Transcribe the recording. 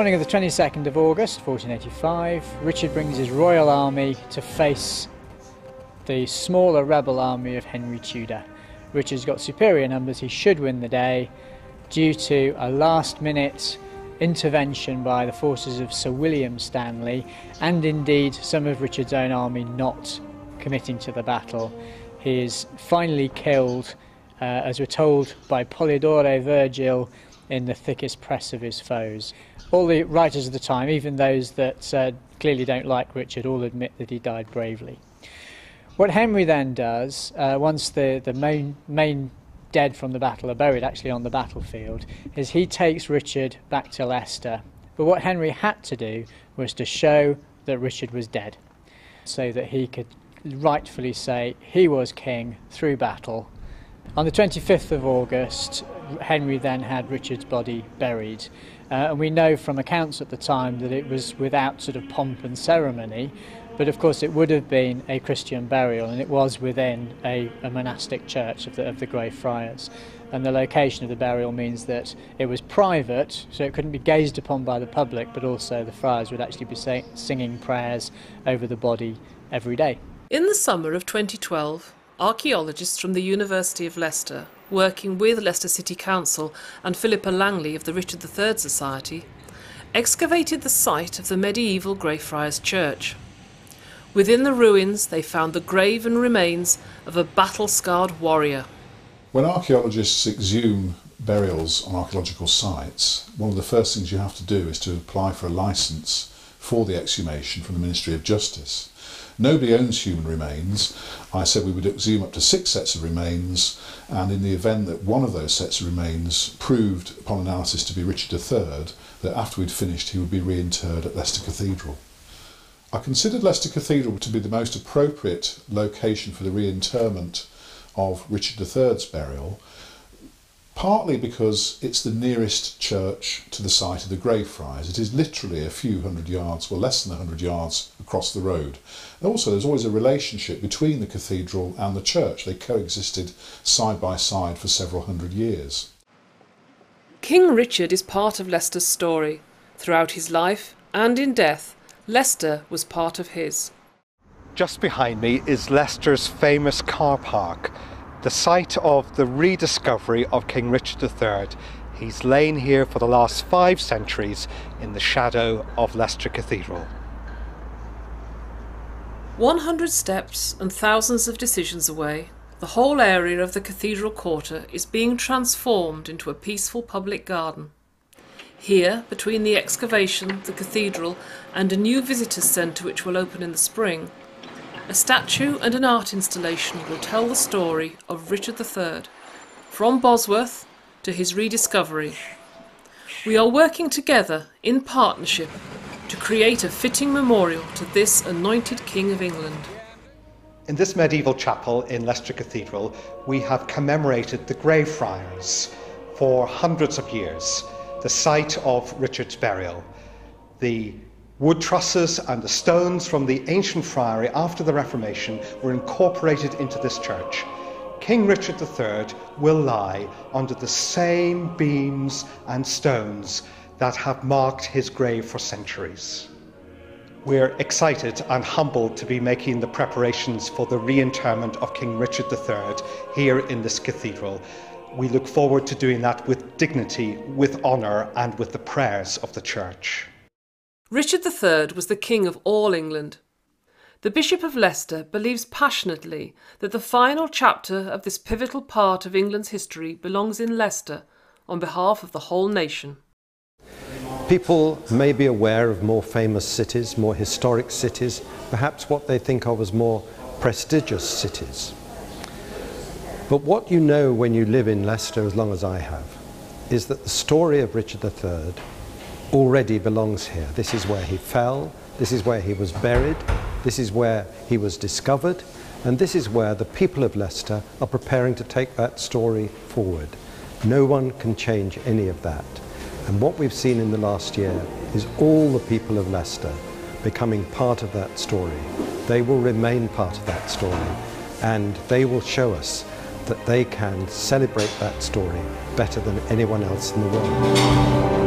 morning of the 22nd of August 1485, Richard brings his royal army to face the smaller rebel army of Henry Tudor. Richard's got superior numbers, he should win the day, due to a last-minute intervention by the forces of Sir William Stanley, and indeed some of Richard's own army not committing to the battle. He is finally killed, as we're told by Polydore Virgil, in the thickest press of his foes. All the writers of the time, even those that clearly don't like Richard, all admit that he died bravely. What Henry then does, once the main dead from the battle are buried actually on the battlefield, is he takes Richard back to Leicester. But what Henry had to do was to show that Richard was dead, so that he could rightfully say he was king through battle. On the 25th of August, Henry then had Richard's body buried. And we know from accounts at the time that it was without sort of pomp and ceremony, but of course it would have been a Christian burial, and it was within a monastic church of the Grey Friars. And the location of the burial means that it was private, so it couldn't be gazed upon by the public, but also the friars would actually be singing prayers over the body every day. In the summer of 2012, archaeologists from the University of Leicester, working with Leicester City Council and Philippa Langley of the Richard III Society, excavated the site of the medieval Greyfriars Church. Within the ruins they found the grave and remains of a battle-scarred warrior. When archaeologists exhume burials on archaeological sites, one of the first things you have to do is to apply for a licence for the exhumation from the Ministry of Justice. Nobody owns human remains. I said we would exhume up to 6 sets of remains, and in the event that one of those sets of remains proved upon analysis to be Richard III, that after we'd finished he would be reinterred at Leicester Cathedral. I considered Leicester Cathedral to be the most appropriate location for the reinterment of Richard III's burial, partly because it's the nearest church to the site of the Greyfriars. It is literally a few hundred yards, well less than 100 yards across the road. And also there's always a relationship between the cathedral and the church. They coexisted side by side for several hundred years. King Richard is part of Leicester's story. Throughout his life and in death, Leicester was part of his. Just behind me is Leicester's famous car park, the site of the rediscovery of King Richard III. He's lain here for the last 5 centuries in the shadow of Leicester Cathedral. 100 steps and thousands of decisions away, the whole area of the Cathedral Quarter is being transformed into a peaceful public garden. Here, between the excavation, the cathedral and a new visitors' centre which will open in the spring, a statue and an art installation will tell the story of Richard III, from Bosworth to his rediscovery. We are working together in partnership to create a fitting memorial to this anointed King of England. In this medieval chapel in Leicester Cathedral, we have commemorated the Greyfriars for hundreds of years, the site of Richard's burial. The wood trusses and the stones from the ancient friary after the Reformation were incorporated into this church. King Richard III will lie under the same beams and stones that have marked his grave for centuries. We're excited and humbled to be making the preparations for the reinterment of King Richard III here in this cathedral. We look forward to doing that with dignity, with honour, and with the prayers of the Church. Richard III was the King of all England. The Bishop of Leicester believes passionately that the final chapter of this pivotal part of England's history belongs in Leicester on behalf of the whole nation. People may be aware of more famous cities, more historic cities, perhaps what they think of as more prestigious cities. But what you know when you live in Leicester, as long as I have, is that the story of Richard III already belongs here. This is where he fell, this is where he was buried, this is where he was discovered, and this is where the people of Leicester are preparing to take that story forward. No one can change any of that. And what we've seen in the last year is all the people of Leicester becoming part of that story. They will remain part of that story, and they will show us that they can celebrate that story better than anyone else in the world.